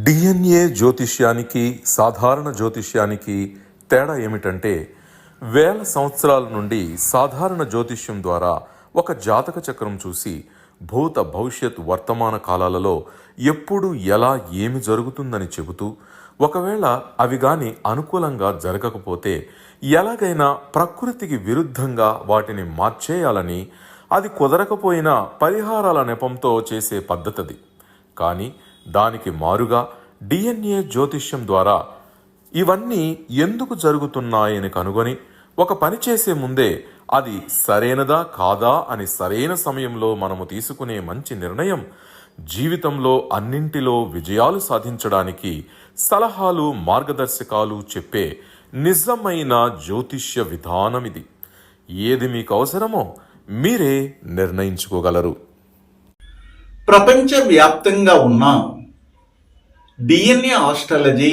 DNA జ్యోతిష్యానికి సాధారణ జ్యోతిష్యానికి తేడా ఏమిటంటే వేల సంవత్సరాల నుండి సాధారణ జ్యోతిష్యం ద్వారా ఒక జాతక చక్రం చూసి భూత భవిష్యత్ వర్తమాన కాలాలలో ఎప్పుడు ఎలా ఏమి జరుగుతుందని చెబుతూ ఒకవేళ అవి గాని అనుకూలంగా జరగకపోతే ఎలాగైనా ప్రకృతికి విరుద్ధంగా వాటిని మార్చేయాలని, అది కుదరకపోయినా పరిహారాల నెపంతో చేసే పద్ధతిది. కానీ దానికి మారుగా డిఎన్ఏ జ్యోతిష్యం ద్వారా ఇవన్నీ ఎందుకు జరుగుతున్నాయని కనుగొని ఒక పని చేసే ముందే అది సరైనదా కాదా అని సరైన సమయంలో మనము తీసుకునే మంచి నిర్ణయం జీవితంలో అన్నింటిలో విజయాలు సాధించడానికి సలహాలు మార్గదర్శకాలు చెప్పే నిజమైన జ్యోతిష్య విధానం ఇది. ఏది మీకు అవసరమో మీరే నిర్ణయించుకోగలరు. ప్రపంచవ్యాప్తంగా ఉన్న డిఎన్ఏ ఆస్ట్రాలజీ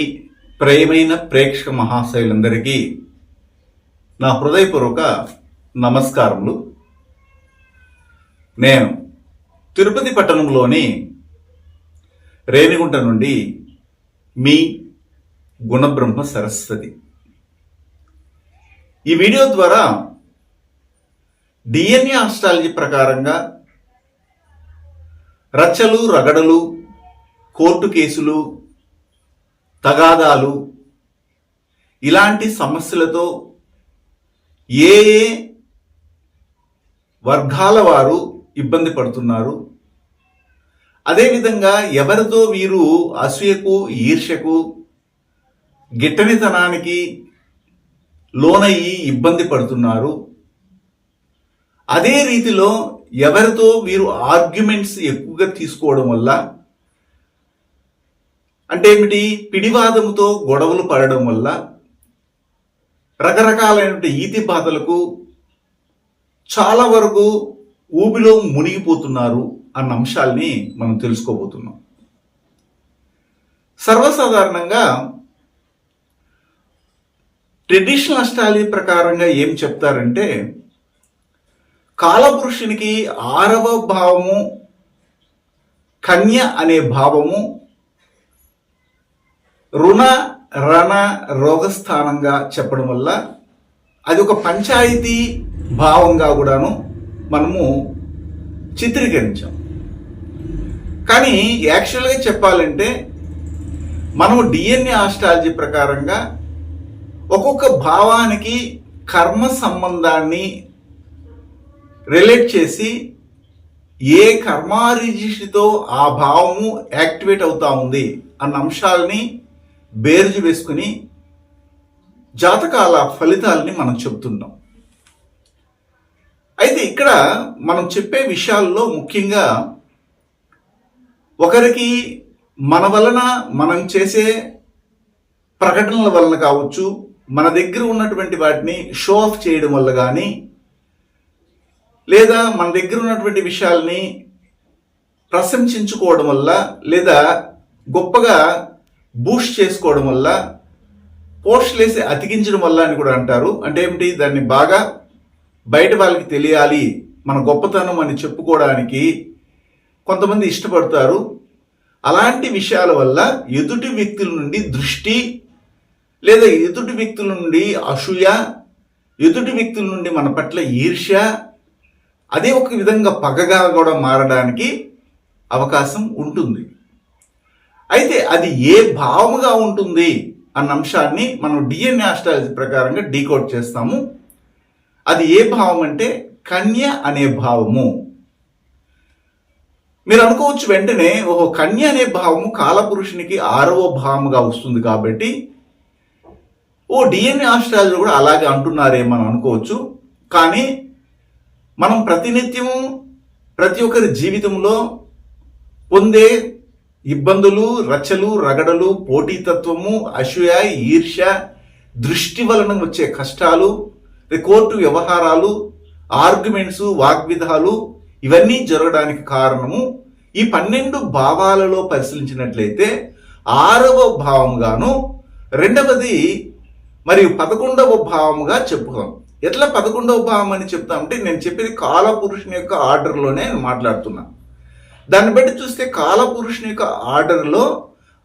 ప్రియమైన ప్రేక్షక మహాశయులందరికీ నా హృదయపూర్వక నమస్కారములు. నేను తిరుపతి పట్టణంలోని రేణిగుంట నుండి మీ గుణబ్రహ్మ సరస్వతి. ఈ వీడియో ద్వారా డిఎన్ఏ ఆస్ట్రాలజీ ప్రకారంగా రచ్చలు రగడలు, కోర్టు కేసులు, తగాదాలు ఇలాంటి సమస్యలతో ఏ వర్గాల వారు ఇబ్బంది పడుతున్నారు, అదేవిధంగా ఎవరితో వీరు అసూయకు, ఈర్ష్యకు, గిట్టనితనానికి లోనయ్యి ఇబ్బంది పడుతున్నారు, అదే రీతిలో ఎవరితో వీరు ఆర్గ్యుమెంట్స్ ఎక్కువగా తీసుకోవడం వల్ల, అంటే ఏమిటి, పిడివాదముతో గొడవలు పడడం వల్ల రకరకాలైన ఈతి బాధలకు చాలా వరకు ఊబిలో మునిగిపోతున్నారు అన్న అంశాల్ని మనం తెలుసుకోబోతున్నాం. సర్వసాధారణంగా ట్రెడిషనల్ ఆస్ట్రాలజీ ప్రకారంగా ఏం చెప్తారంటే, కాలపురుషునికి 6వ భావము కన్య అనే భావము రుణ రణ రోగస్థానంగా చెప్పడం వల్ల అది ఒక పంచాయతీ భావంగా కూడాను మనము చిత్రీకరించాం. కానీ యాక్చువల్గా చెప్పాలంటే మనము డిఎన్ఏ ఆస్ట్రాలజీ ప్రకారంగా ఒక్కొక్క భావానికి కర్మ సంబంధాన్ని రిలేట్ చేసి ఏ కర్మారిజిషితో ఆ భావము యాక్టివేట్ అవుతా ఉంది అన్న అంశాలని బేరుజు వేసుకుని జాతకాల ఫలితాలని మనం చెప్తున్నాం. అయితే ఇక్కడ మనం చెప్పే విషయాల్లో ముఖ్యంగా ఒకరికి మన వలన మనం చేసే ప్రకటనల వలన కావచ్చు, మన దగ్గర ఉన్నటువంటి వాటిని షో ఆఫ్ చేయడం వల్ల కానీ, లేదా మన దగ్గర ఉన్నటువంటి విషయాల్ని ప్రశంసించుకోవడం వల్ల, లేదా గొప్పగా బూస్ట్ చేసుకోవడం వల్ల, పోస్టులు వేసి అతికించడం వల్ల అని కూడా అంటారు. అంటే ఏమిటి, దాన్ని బాగా బయట వాళ్ళకి తెలియాలి, మన గొప్పతనం అని చెప్పుకోవడానికి కొంతమంది ఇష్టపడతారు. అలాంటి విషయాల వల్ల ఎదుటి వ్యక్తుల నుండి దృష్టి, లేదా ఎదుటి వ్యక్తుల నుండి అసూయ, ఎదుటి వ్యక్తుల నుండి మన పట్ల ఈర్ష్య, అదే ఒక విధంగా పగగా కూడా మారడానికి అవకాశం ఉంటుంది. అయితే అది ఏ భావముగా ఉంటుంది అన్న అంశాన్ని మనం డిఎన్ఏ ఆస్ట్రాలజీ ప్రకారంగా డీకోడ్ చేస్తాము. అది ఏ భావం అంటే కన్య అనే భావము. మీరు అనుకోవచ్చు వెంటనే, ఓహో కన్య అనే భావము కాలపురుషునికి 6వ భావముగా వస్తుంది కాబట్టి డిఎన్ఏ ఆస్ట్రాలజీ కూడా అలాగే అంటున్నారేమని అనుకోవచ్చు. కానీ మనం ప్రతినిత్యము ప్రతి ఒక్కరి జీవితంలో పొందే ఇబ్బందులు, రచ్చలు రగడలు, పోటీతత్వము, అసూయ, ఈర్ష్య, దృష్టి వలన వచ్చే కష్టాలు, కోర్టు వ్యవహారాలు, ఆర్గ్యుమెంట్స్, వాగ్విధాలు ఇవన్నీ జరగడానికి కారణము ఈ 12 భావాలలో పరిశీలించినట్లయితే 6వ భావముగాను, రెండవది మరియు 11వ భావముగా చెప్పుకోం. ఎట్లా 11వ భావం అని చెప్తామంటే, నేను చెప్పేది కాలపురుషుని యొక్క ఆర్డర్లోనే మాట్లాడుతున్నా. దాన్ని బట్టి చూస్తే కాలపురుషుని యొక్క ఆర్డర్లో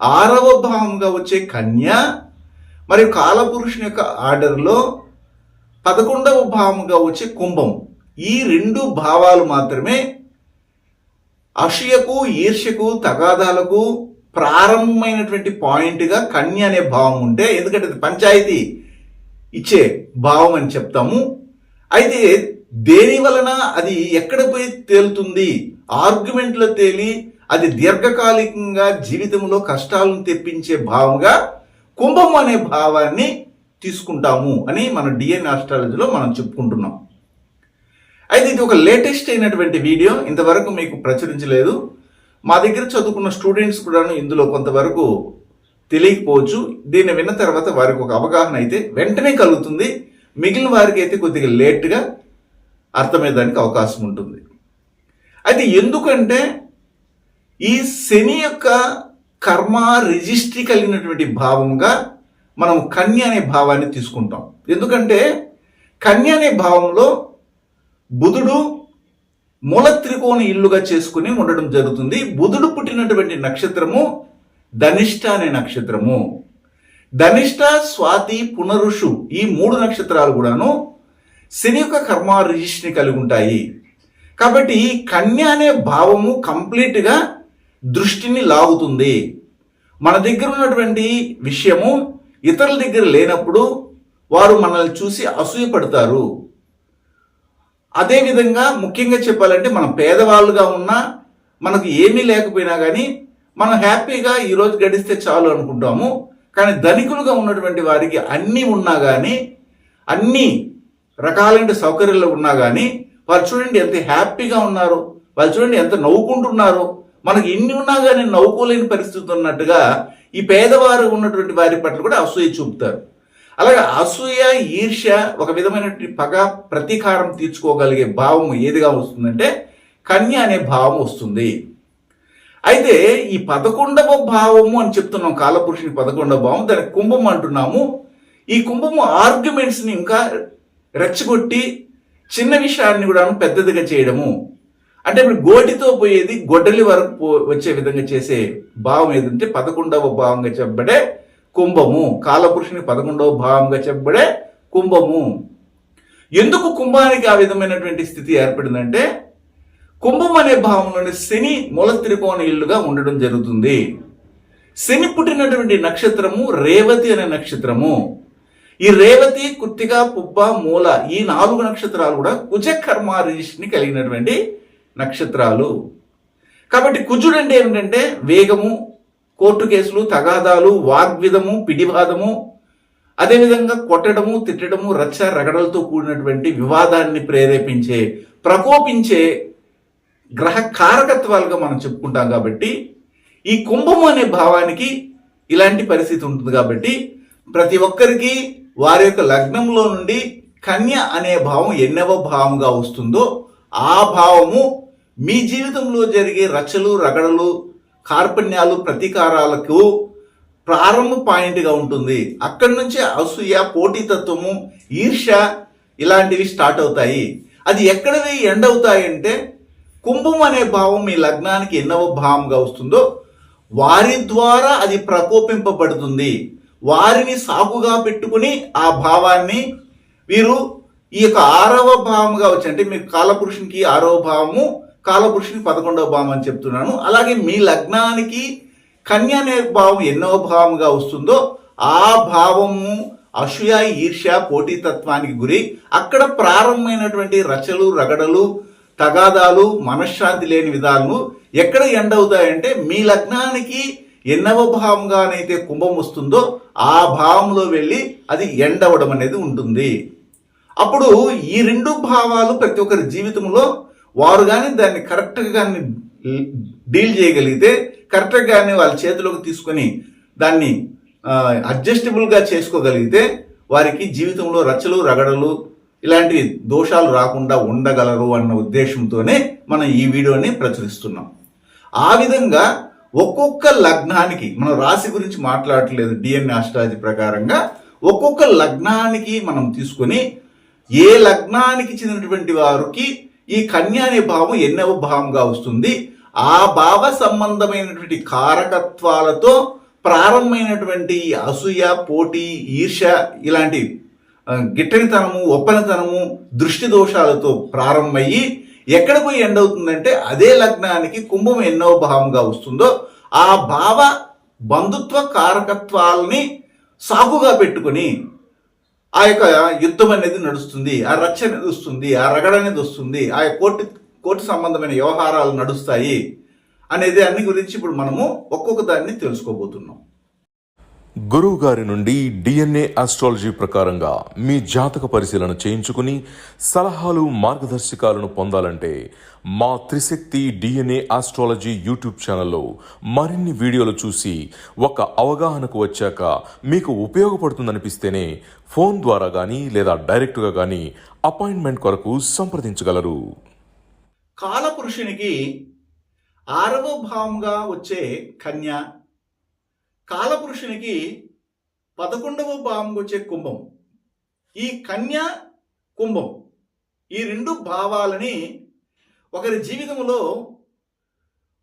6వ భావంగా వచ్చే కన్య మరియు కాలపురుషుని యొక్క ఆర్డర్లో 11వ భావంగా వచ్చే కుంభం, ఈ 2 భావాలు మాత్రమే అసూయకు, ఈర్ష్యకు, తగాదాలకు ప్రారంభమైనటువంటి పాయింట్గా కన్య అనే భావం ఉంటే, ఎందుకంటే అది పంచాయతీ ఇచ్చే భావం అని చెప్తాము. అయితే దేని వలన అది ఎక్కడ పోయి తేలుతుంది, ఆర్గ్యుమెంట్లో తేలి అది దీర్ఘకాలికంగా జీవితంలో కష్టాలను తెప్పించే భావంగా కుంభం అనే భావాన్ని తీసుకుంటాము అని మన డిఎన్ఏ ఆస్ట్రాలజీలో మనం చెప్పుకుంటున్నాం. అయితే ఇది ఒక లేటెస్ట్ అయినటువంటి వీడియో, ఇంతవరకు మీకు ప్రచురించలేదు. మా దగ్గర చదువుకున్న స్టూడెంట్స్ కూడా ఇందులో కొంతవరకు తెలియకపోవచ్చు. దీన్ని విన్న తర్వాత వారికి ఒక అవగాహన అయితే వెంటనే కలుగుతుంది, మిగిలిన వారికి అయితే కొద్దిగా లేట్గా అర్థమయ్యేదానికి అవకాశం ఉంటుంది. అయితే ఎందుకంటే ఈ శని యొక్క కర్మ రిజిస్ట్రీ కలిగినటువంటి భావంగా మనం కన్య అనే భావాన్ని తీసుకుంటాం. ఎందుకంటే కన్య అనే భావంలో బుధుడు మూల త్రికోణ ఇల్లుగా చేసుకుని ఉండడం జరుగుతుంది. బుధుడు పుట్టినటువంటి నక్షత్రము ధనిష్ట అనే నక్షత్రము. ధనిష్ట, స్వాతి, పునరుషు ఈ 3 నక్షత్రాలు కూడాను శని యొక్క కర్మ రిజిస్ట్రీ కలిగి ఉంటాయి. కాబట్టి కన్య అనే భావము కంప్లీట్గా దృష్టిని లాగుతుంది. మన దగ్గర ఉన్నటువంటి విషయము ఇతరుల దగ్గర లేనప్పుడు వారు మనల్ని చూసి అసూయపడతారు. అదేవిధంగా ముఖ్యంగా చెప్పాలంటే మనం పేదవాళ్ళుగా ఉన్నా, మనకు ఏమీ లేకపోయినా కానీ మనం హ్యాపీగా ఈరోజు గడిస్తే చాలు అనుకుంటాము. కానీ ధనికులుగా ఉన్నటువంటి వారికి అన్నీ ఉన్నా కానీ, అన్ని రకాలైన సౌకర్యాలు ఉన్నా కానీ వారు చూడండి ఎంత హ్యాపీగా ఉన్నారు, వాళ్ళు చూడండి ఎంత నవ్వుకుంటున్నారు. మనకి ఇన్ని ఉన్నా కానీ నవ్వుకోలేని పరిస్థితి ఉన్నట్టుగా ఈ పేదవారు ఉన్నటువంటి వారి పట్ల కూడా అసూయ చూపుతారు. అలాగే అసూయ, ఈర్ష్య, ఒక విధమైనటువంటి పగ, ప్రతీకారం తీర్చుకోగలిగే భావం ఏదిగా వస్తుందంటే కన్య అనే భావం వస్తుంది. అయితే ఈ 11వ భావము అని చెప్తున్నాం, కాలపురుషుని 11వ భావం, దాన్ని కుంభం అంటున్నాము. ఈ కుంభము ఆర్గ్యుమెంట్స్ని ఇంకా రెచ్చగొట్టి చిన్న విషయాన్ని కూడా పెద్దదిగా చేయడము, అంటే ఇప్పుడు గోటితో పోయేది గొడ్డలి వరకు వచ్చే విధంగా చేసే భావం ఏదంటే 11వ భావంగా చెప్పబడే కుంభము. కాలపురుషుని 11వ భావంగా చెప్పబడే కుంభము. ఎందుకు కుంభానికి ఆ విధమైనటువంటి స్థితి ఏర్పడిందంటే కుంభం అనే భావంలోని శని మూల త్రికోణ ఇల్లుగా ఉండడం జరుగుతుంది. శని పుట్టినటువంటి నక్షత్రము రేవతి అనే నక్షత్రము. ఈ రేవతి, కృత్తిక, పుబ్బ, మూల ఈ 4 నక్షత్రాలు కూడా కుజ కర్మ రిజిస్ట్రీని కలిగినటువంటి నక్షత్రాలు. కాబట్టి కుజుడు అంటే ఏమిటంటే వేగము, కోర్టు కేసులు, తగాదాలు, వాగ్విధము, పిడివాదము, అదేవిధంగా కొట్టడము, తిట్టడము, రచ్చ రగడలతో కూడినటువంటి వివాదాన్ని ప్రేరేపించే, ప్రకోపించే గ్రహ కారకత్వాలుగా మనం చెప్పుకుంటాం. కాబట్టి ఈ కుంభము అనే భావానికి ఇలాంటి పరిస్థితి ఉంటుంది. కాబట్టి ప్రతి ఒక్కరికి వారి యొక్క లగ్నంలో నుండి కన్య అనే భావం ఎన్నవ భావంగా వస్తుందో ఆ భావము మీ జీవితంలో జరిగే రచ్చలు, రగడలు, కార్పణ్యాలు, ప్రతీకారాలకు ప్రారంభ పాయింట్గా ఉంటుంది. అక్కడి నుంచే అసూయ, పోటీతత్వము, ఈర్ష్య ఇలాంటివి స్టార్ట్ అవుతాయి. అది ఎక్కడవి ఎండ్ అవుతాయంటే కుంభం అనే భావం మీ లగ్నానికి ఎన్నవ భావంగా వస్తుందో వారి ద్వారా అది ప్రకోపింపబడుతుంది. వారిని సాకుగా పెట్టుకుని ఆ భావాన్ని వీరు ఈ యొక్క 6వ భావంగా వచ్చి, అంటే మీకు కాలపురుషునికి 6వ భావము, కాలపురుషునికి 11వ భావం అని చెప్తున్నాను. అలాగే మీ లగ్నానికి కన్య అనే భావం ఎన్నవ భావంగా వస్తుందో ఆ భావము అసూయ, ఈర్ష్య, పోటీతత్వానికి గురి అక్కడ ప్రారంభమైనటువంటి రచలు, రగడలు, తగాదాలు, మనశ్శాంతి లేని విధాలను ఎక్కడ ఎండ్ అవుతాయంటే మీ లగ్నానికి ఎన్నవ భావంగానైతే కుంభం వస్తుందో ఆ భావంలో వెళ్ళి అది ఎండ్ అవ్వడం అనేది ఉంటుంది. అప్పుడు ఈ 2 భావాలు ప్రతి ఒక్కరి జీవితంలో వారు కానీ దాన్ని కరెక్ట్గా కానీ డీల్ చేయగలిగితే, కరెక్ట్గా కానీ వాళ్ళ చేతిలోకి తీసుకొని దాన్ని అడ్జస్టబుల్గా చేసుకోగలిగితే వారికి జీవితంలో రచ్చలు, రగడలు ఇలాంటి దోషాలు రాకుండా ఉండగలరు అన్న ఉద్దేశంతోనే మనం ఈ వీడియోని ప్రచురిస్తున్నాం. ఆ విధంగా ఒక్కొక్క లగ్నానికి, మనం రాశి గురించి మాట్లాడట్లేదు, డిఎన్ఏ ఆస్ట్రాలజీ ప్రకారంగా ఒక్కొక్క లగ్నానికి మనం తీసుకొని ఏ లగ్నానికి చెందినటువంటి వారికి ఈ కన్య అనే భావం ఎన్నవ భావంగా వస్తుంది, ఆ భావ సంబంధమైనటువంటి కారకత్వాలతో ప్రారంభమైనటువంటి అసూయ, పోటీ, ఈర్ష్య ఇలాంటి గిట్టనితనము, ఒప్పనితనము, దృష్టి దోషాలతో ప్రారంభమయ్యి ఎక్కడ పోయి ఎండ్ అవుతుందంటే అదే లగ్నానికి కుంభం ఎన్నో భావంగా వస్తుందో ఆ భావ బంధుత్వ కారకత్వాలని సాకుగా పెట్టుకుని ఆ యొక్క యుద్ధం అనేది నడుస్తుంది, ఆ రక్ష అనేది వస్తుంది, ఆ రగడ అనేది వస్తుంది, ఆ కోర్టు సంబంధమైన వ్యవహారాలు నడుస్తాయి అనేది అన్ని గురించి ఇప్పుడు మనము ఒక్కొక్క దాన్ని తెలుసుకోబోతున్నాం. గురువు గారి నుండి డిఎన్ఏ ఆస్ట్రాలజీ ప్రకారంగా మీ జాతక పరిశీలన చేయించుకుని సలహాలు, మార్గదర్శకాలను పొందాలంటే మా త్రిశక్తి డిఎన్ఏ ఆస్ట్రాలజీ యూట్యూబ్ ఛానల్లో మరిన్ని వీడియోలు చూసి ఒక అవగాహనకు వచ్చాక మీకు ఉపయోగపడుతుందనిపిస్తేనే ఫోన్ ద్వారా కానీ లేదా డైరెక్ట్గా కానీ అపాయింట్మెంట్ కొరకు సంప్రదించగలరు. కాలపురుషునికి 6వ భావంగా వచ్చే కన్య, కాలపురుషునికి 11వ భావంగా వచ్చే కుంభం. ఈ కన్య, కుంభం ఈ రెండు భావాలని ఒకరి జీవితంలో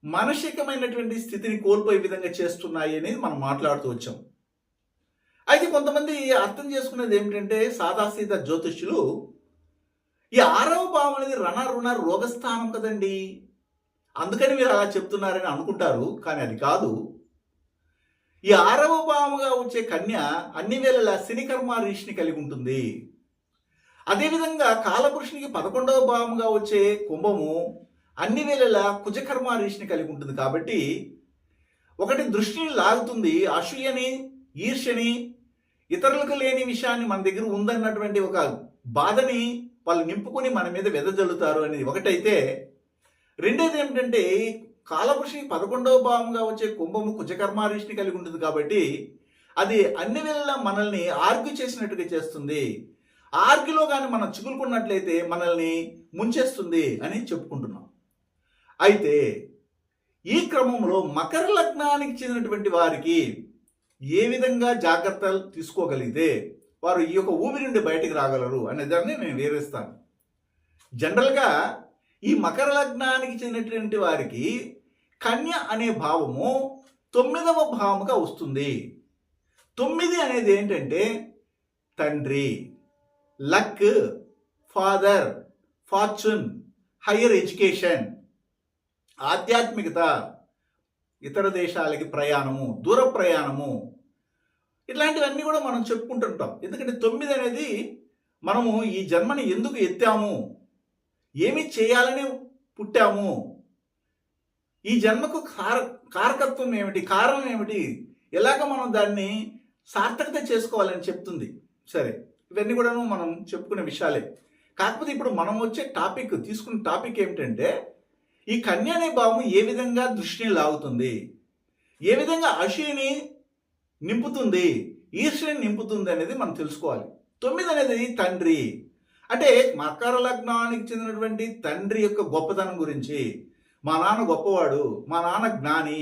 మానసికమైనటువంటి స్థితిని కోల్పోయే విధంగా చేస్తున్నాయి అనేది మనం మాట్లాడుతూ వచ్చాం. అయితే కొంతమంది అర్థం చేసుకునేది ఏమిటంటే సాదాసీదా జ్యోతిష్యులు ఈ 6వ భావం అనేది రుణ రోగస్థానం కదండి, అందుకని మీరు అలా చెప్తున్నారని అనుకుంటారు. కానీ అది కాదు. ఈ 6వ భావముగా వచ్చే కన్య అన్ని వేళలా శనికర్మ రీషిని కలిగి ఉంటుంది. అదేవిధంగా కాలపురుషునికి 11వ భావముగా వచ్చే కుంభము అన్ని వేళలా కుజకర్మ రీషిని కలిగి ఉంటుంది. కాబట్టి ఒకటి దృష్టిని లాగుతుంది, అసూయని, ఈర్ష్యని, ఇతరులకు లేని విషయాన్ని మన దగ్గర ఉందన్నటువంటి ఒక బాధని వాళ్ళు నింపుకొని మన మీద వెదజల్లుతారు అనేది ఒకటైతే, రెండోది ఏమిటంటే కాలపురుషునికి 11వ భావంగా వచ్చే కుంభము కుజకర్మారీషిని కలిగి ఉంటుంది. కాబట్టి అది అన్ని వేళలా మనల్ని ఆర్గ్యూ చేసినట్టుగా చేస్తుంది. ఆర్గ్యూలో కానీ మనం చిక్కుకున్నట్లయితే మనల్ని ముంచేస్తుంది అని చెప్పుకుంటున్నాం. అయితే ఈ క్రమంలో మకర లగ్నానికి చెందినటువంటి వారికి ఏ విధంగా జాగ్రత్తలు తీసుకోగలిగితే వారు ఈ యొక్క ఊబి నుండి బయటికి రాగలరు అనే దాన్ని నేను వివరిస్తాను. జనరల్గా ఈ మకర లగ్నానికి చెందినటువంటి వారికి కన్య అనే భావము 9వ భావముగా వస్తుంది. 9 అనేది ఏంటంటే తండ్రి, luck, father, fortune, higher education, ఆధ్యాత్మికత, ఇతర దేశాలకి ప్రయాణము, దూర ప్రయాణము, ఇట్లాంటివన్నీ కూడా మనం చెప్పుకుంటుంటాం. ఎందుకంటే 9 అనేది మనము ఈ జన్మని ఎందుకు ఎత్తాము, ఏమి చేయాలని పుట్టాము, ఈ జన్మకు కారకత్వం ఏమిటి, కారణం ఏమిటి, ఎలాగ మనం దాన్ని సార్థకత చేసుకోవాలని చెప్తుంది. సరే, ఇవన్నీ కూడా మనం చెప్పుకునే విషయాలే. కాకపోతే ఇప్పుడు మనం వచ్చే తీసుకున్న టాపిక్ ఏమిటంటే ఈ కన్య అనే భావం ఏ విధంగా దృష్టిని లాగుతుంది, ఏ విధంగా అసూయని నింపుతుంది, ఈర్ష్యని నింపుతుంది అనేది మనం తెలుసుకోవాలి. 9 అనేది తండ్రి, అంటే మకర లగ్నానికి చెందినటువంటి తండ్రి యొక్క గొప్పతనం గురించి, మా నాన్న గొప్పవాడు, మా నాన్న జ్ఞాని,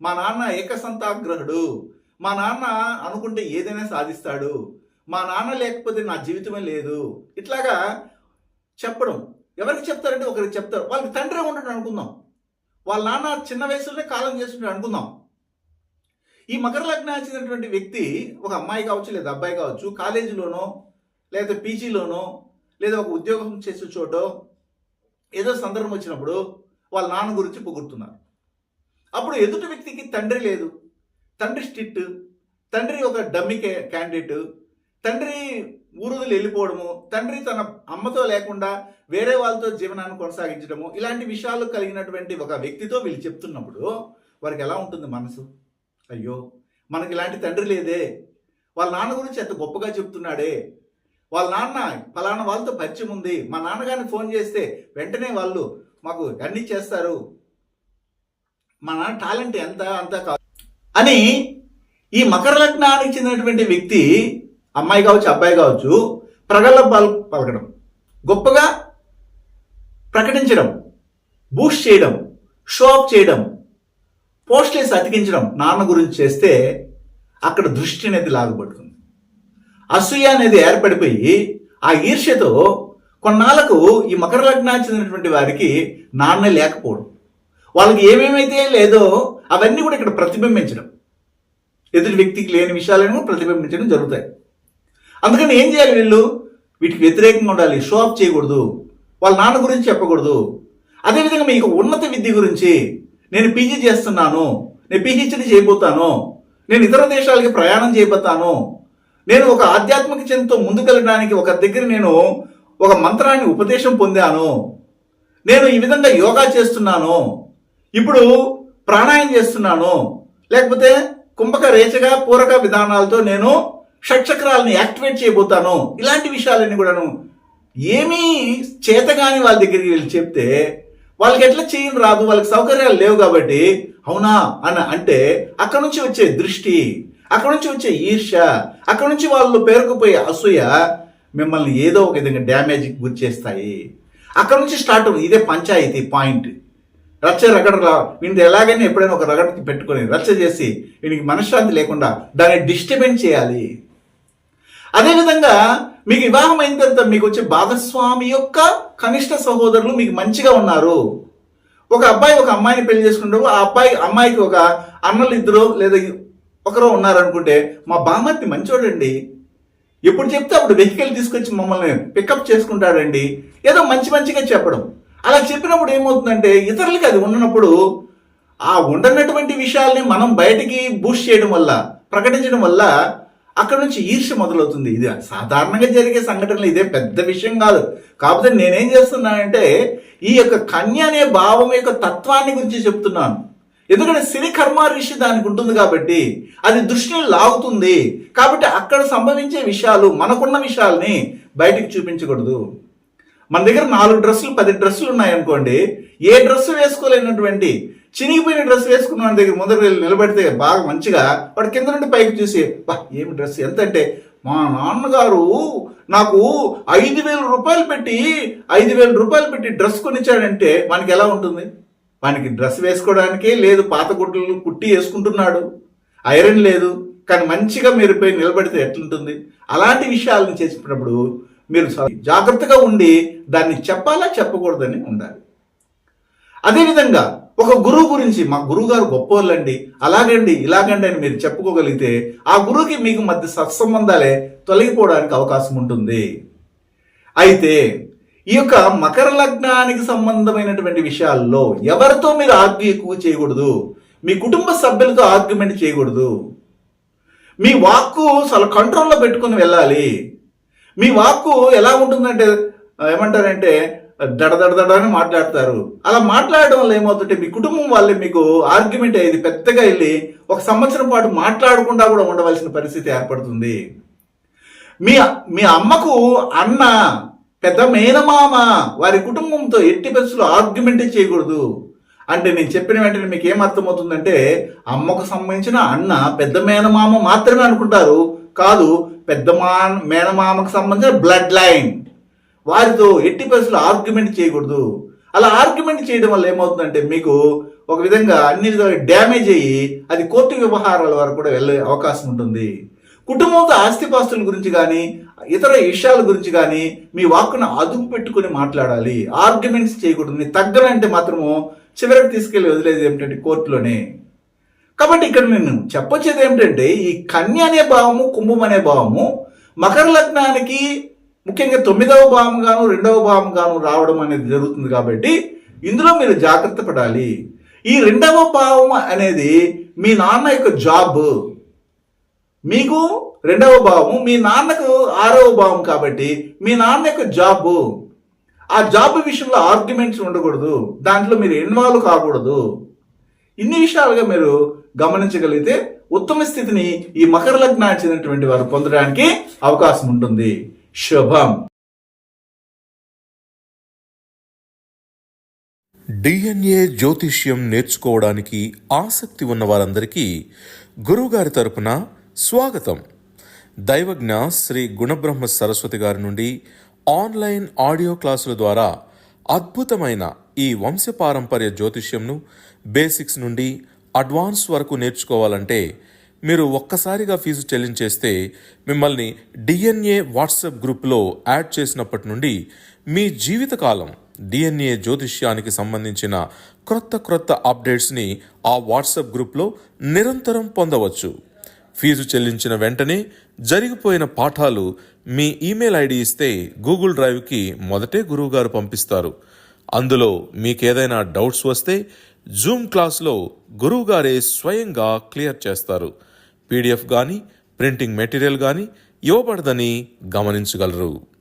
మా నాన్న ఏకసంతాగ్రహుడు, మా నాన్న అనుకుంటే ఏదైనా సాధిస్తాడు, మా నాన్న లేకపోతే నా జీవితమే లేదు, ఇట్లాగా చెప్పడం. ఎవరికి చెప్తారంటే ఒకరికి చెప్తారు. వాళ్ళకి తండ్రి ఉంటాడు అనుకుందాం, వాళ్ళ నాన్న చిన్న వయసులోనే కాలం చేస్తుంటాడు అనుకుందాం. ఈ మకర లగ్నానికి చెందినటువంటి వ్యక్తి, ఒక అమ్మాయి కావచ్చు లేదా అబ్బాయి కావచ్చు, కాలేజీలోనో లేదా పీజీలోనో లేదా ఒక ఉద్యోగం చేసే చోటో ఏదో సందర్భం వచ్చినప్పుడు వాళ్ళ నాన్న గురించి పొగుడుతున్నారు. అప్పుడు ఎదుటి వ్యక్తికి తండ్రి లేదు, తండ్రి స్ట్రిక్ట్, తండ్రి ఒక డమ్మీ క్యాండిడేట్, తండ్రి ఊరుదులు వెళ్ళిపోవడము, తండ్రి తన అమ్మతో లేకుండా వేరే వాళ్ళతో జీవనాన్ని కొనసాగించడము, ఇలాంటి విషయాలు కలిగినటువంటి ఒక వ్యక్తితో వీళ్ళు చెప్తున్నప్పుడు వారికి ఎలా ఉంటుంది మనసు? అయ్యో, మనకి ఇలాంటి తండ్రి లేదే, వాళ్ళ నాన్న గురించి ఎంత గొప్పగా చెప్తున్నాడే, వాళ్ళ నాన్న ఫలానా వాళ్ళతో పరిచయం ఉంది, మా నాన్నగారిని ఫోన్ చేస్తే వెంటనే వాళ్ళు మాకు అన్ని చేస్తారు, మా నాన్న టాలెంట్ ఎంత అంతా కాదు అని ఈ మకర లగ్నానికి చెందినటువంటి వ్యక్తి, అమ్మాయి కావచ్చు అబ్బాయి కావచ్చు, ప్రగల్భాలు పలకడం, గొప్పగా ప్రకటించడం, బూస్ట్ చేయడం, షో ఆఫ్ చేయడం, పోస్ట్లేసి అతికించడం నాన్న గురించి చేస్తే అక్కడ దృష్టి అనేది లాగబడుతుంది. అసూయ అనేది ఏర్పడిపోయి ఆ ఈర్ష్యతో కొన్నాళ్లకు ఈ మకర లగ్నానికి చెందినటువంటి వారికి నాన్నే లేకపోవడం, వాళ్ళకి ఏమేమైతే లేదో అవన్నీ కూడా ఇక్కడ ప్రతిబింబించడం. ఎదుటి వ్యక్తికి లేని విషయాలను ప్రతిబింబించడం జరుగుతాయి. అందుకని ఏం చేయాలి వీళ్ళు? వీటికి వ్యతిరేకంగా ఉండాలి. షో ఆఫ్ చేయకూడదు, వాళ్ళ నాన్న గురించి చెప్పకూడదు. అదేవిధంగా మీకు ఉన్నత విద్య గురించి, నేను పీజీ చేస్తున్నాను, నేను పిహెచ్డి చేయబోతాను, నేను ఇతర దేశాలకి ప్రయాణం చేయబోతాను, నేను ఒక ఆధ్యాత్మిక చింతతో ముందుకెళ్ళడానికి ఒక దగ్గర నేను ఒక మంత్రాన్ని ఉపదేశం పొందాను, నేను ఈ విధంగా యోగా చేస్తున్నాను, ఇప్పుడు ప్రాణాయామం చేస్తున్నాను, లేకపోతే కుంభక రేచక పూరక విధానాలతో నేను షట్చక్రాలని యాక్టివేట్ చేయబోతాను, ఇలాంటి విషయాలన్నీ కూడాను ఏమీ చేతగాని వాళ్ళ దగ్గరికి వెళ్ళి చెప్తే వాళ్ళకి ఎట్లా చేయని రాదు, వాళ్ళకి సౌకర్యాలు లేవు కాబట్టి అవునా అని అంటే అక్కడ నుంచి వచ్చే దృష్టి, అక్కడ నుంచి వచ్చే ఈర్ష్య, అక్కడ నుంచి వాళ్ళు పేరుకుపోయే అసూయ మిమ్మల్ని ఏదో ఒక విధంగా డ్యామేజ్కి గురి చేస్తాయి. అక్కడ నుంచి స్టార్ట్ అవుతుంది. ఇదే పంచాయతీ పాయింట్. రచ్చ రగడ వీడిని ఎలాగైనా ఎప్పుడైనా ఒక రగడకి పెట్టుకొని రచ్చ చేసి వీడికి మనశ్శాంతి లేకుండా దాన్ని డిస్టర్బెన్స్ చేయాలి. అదేవిధంగా మీకు వివాహం అయిన తర్వాత మీకు వచ్చే భాగస్వామి యొక్క కనిష్ట సహోదరులు మీకు మంచిగా ఉన్నారు. ఒక అబ్బాయి ఒక అమ్మాయిని పెళ్లి చేసుకుంటారు, ఆ అమ్మాయికి ఒక అన్నలు ఇద్దరు లేదా ఒకరు ఉన్నారనుకుంటే, మా బామ్మర్ది మంచోడండి, ఎప్పుడు చెప్తే అప్పుడు వెహికల్ తీసుకొచ్చి మమ్మల్ని పికప్ చేసుకుంటాడండి, ఏదో మంచిగా చెప్పడం. అలా చెప్పినప్పుడు ఏమవుతుందంటే ఇతరులకి అది ఉండనప్పుడు ఆ ఉండనటువంటి విషయాల్ని మనం బయటికి బూస్ట్ చేయడం వల్ల, ప్రకటించడం వల్ల అక్కడ నుంచి ఈర్ష్య మొదలవుతుంది. ఇది సాధారణంగా జరిగే సంఘటనలు, ఇదే పెద్ద విషయం కాదు. కాకపోతే నేనేం చేస్తున్నానంటే ఈ యొక్క కన్య అనే భావం యొక్క తత్వాన్ని గురించి చెప్తున్నాను. ఎందుకంటే సిరి కర్మ ఋషి దానికి ఉంటుంది కాబట్టి అది దృష్టిని లాగుతుంది. కాబట్టి అక్కడ సంభవించే విషయాలు, మనకున్న విషయాల్ని బయటికి చూపించకూడదు. మన దగ్గర 4 డ్రెస్సులు 10 డ్రెస్సులు ఉన్నాయనుకోండి, ఏ డ్రెస్సు వేసుకోలేనటువంటి చినిగిపోయిన డ్రెస్ వేసుకున్న వాడి దగ్గర ముందర వెళ్ళి నిలబెడితే బాగా మంచిగా వాడు కింద నుండి పైకి చూసి, బా ఏమి డ్రెస్ ఎంత అంటే, మా నాన్నగారు నాకు 5,000 రూపాయలు పెట్టి డ్రెస్ కొనిచ్చాడంటే వానికి ఎలా ఉంటుంది? వానికి డ్రెస్ వేసుకోవడానికే లేదు, పాత గుడ్డలు కుట్టి వేసుకుంటున్నాడు, ఐరన్ లేదు, కానీ మంచిగా మీరు పోయి నిలబడితే ఎట్లుంటుంది? అలాంటి విషయాలను చేసినప్పుడు మీరు జాగ్రత్తగా ఉండి దాన్ని చెప్పాలా చెప్పకూడదని ఉండాలి. అదేవిధంగా ఒక గురువు గురించి, మా గురువు గారు గొప్పవాళ్ళండి, అలాగండి ఇలాగండి అని మీరు చెప్పుకోగలిగితే ఆ గురువుకి మీకు మధ్య సత్సంబంధాలే తొలగిపోవడానికి అవకాశం ఉంటుంది. అయితే ఈ యొక్క మకర లగ్నానికి సంబంధమైనటువంటి విషయాల్లో ఎవరితో మీరు ఆర్గ్యూ ఎక్కువ చేయకూడదు, మీ కుటుంబ సభ్యులతో ఆర్గ్యుమెంట్ చేయకూడదు. మీ వాక్కు చాలా కంట్రోల్లో పెట్టుకుని వెళ్ళాలి. మీ వాక్కు ఎలా ఉంటుందంటే ఏమంటారంటే దడదడదడ అని మాట్లాడతారు. అలా మాట్లాడడం వల్ల ఏమవుతుంటే మీ కుటుంబం వాళ్ళే మీకు ఆర్గ్యుమెంట్ అయ్యేది పెద్దగా వెళ్ళి 1 సంవత్సరం పాటు మాట్లాడకుండా కూడా ఉండవలసిన పరిస్థితి ఏర్పడుతుంది. మీ అమ్మకు అన్న, పెద్ద మేనమామ, వారి కుటుంబంతో ఎట్టి పరిస్థితుల్లో ఆర్గ్యుమెంటే చేయకూడదు. అంటే నేను చెప్పిన వెంటనే మీకు ఏమర్థమవుతుందంటే అమ్మకు సంబంధించిన అన్న పెద్ద మేనమామ మాత్రమే అనుకుంటారు. కాదు, పెద్ద మేనమామకు సంబంధించిన బ్లడ్ లైన్, వారితో ఎట్టి పరిస్థితుల్లో ఆర్గ్యుమెంట్ చేయకూడదు. అలా ఆర్గ్యుమెంట్ చేయడం వల్ల ఏమవుతుందంటే మీకు ఒక విధంగా అన్ని విధాలుగా డ్యామేజ్ అయ్యి అది కోర్టు వ్యవహారాల వరకు కూడా వెళ్ళే అవకాశం ఉంటుంది. కుటుంబంతో ఆస్తిపాస్తుల గురించి కానీ ఇతర విషయాల గురించి కానీ మీ వాక్కును అదుపు పెట్టుకుని మాట్లాడాలి. ఆర్గ్యుమెంట్స్ చేయకూడదు. నీ తగ్గనంటే మాత్రము చివరికి తీసుకెళ్లి వదిలేది ఏమిటంటే కోర్టులోనే. కాబట్టి ఇక్కడ నేను చెప్పొచ్చేది ఏమిటంటే ఈ కన్య అనే భావము, కుంభం అనే భావము మకర లగ్నానికి ముఖ్యంగా 9వ భావం గాను 2వ భావం గాను రావడం అనేది జరుగుతుంది. కాబట్టి ఇందులో మీరు జాగ్రత్త పడాలి. ఈ 2వ భావం అనేది మీ నాన్న యొక్క జాబ్, మీకు 2వ భావము మీ నాన్నకు 6వ భావం కాబట్టి మీ నాన్న యొక్క జాబ్, ఆ జాబ్ విషయంలో ఆర్గ్యుమెంట్స్ ఉండకూడదు, దాంట్లో మీరు ఇన్వాల్వ్ కాకూడదు. ఇన్ని విషయాలుగా మీరు గమనించగలిగితే ఉత్తమ స్థితిని ఈ మకర లగ్నానికి చెందినటువంటి వారు పొందడానికి అవకాశం ఉంటుంది. శుభం. డిఎన్ఏ జ్యోతిష్యం నేర్చుకోవడానికి ఆసక్తి ఉన్న వారందరికీ గురువుగారి తరపున స్వాగతం. దైవజ్ఞ శ్రీ గుణబ్రహ్మ సరస్వతి గారి నుండి ఆన్లైన్ ఆడియో క్లాసుల ద్వారా అద్భుతమైన ఈ వంశపారంపర్య జ్యోతిష్యంను బేసిక్స్ నుండి అడ్వాన్స్ వరకు నేర్చుకోవాలంటే మీరు ఒక్కసారిగా ఫీజు చెల్లించేస్తే మిమ్మల్ని డిఎన్ఏ వాట్సాప్ గ్రూప్లో యాడ్ చేసినప్పటి నుండి మీ జీవితకాలం డిఎన్ఏ జ్యోతిష్యానికి సంబంధించిన క్రొత్త అప్డేట్స్ని ఆ వాట్సాప్ గ్రూప్లో నిరంతరం పొందవచ్చు. ఫీజు చెల్లించిన వెంటనే జరిగిపోయిన పాఠాలు మీ ఈమెయిల్ ఐడి ఇస్తే గూగుల్ డ్రైవ్కి మొదటే గురువుగారు పంపిస్తారు. అందులో మీకేదైనా డౌట్స్ వస్తే జూమ్ క్లాస్లో గురువుగారే స్వయంగా క్లియర్ చేస్తారు. పీడిఎఫ్ కానీ ప్రింటింగ్ మెటీరియల్ కానీ ఇవ్వబడదని గమనించగలరు.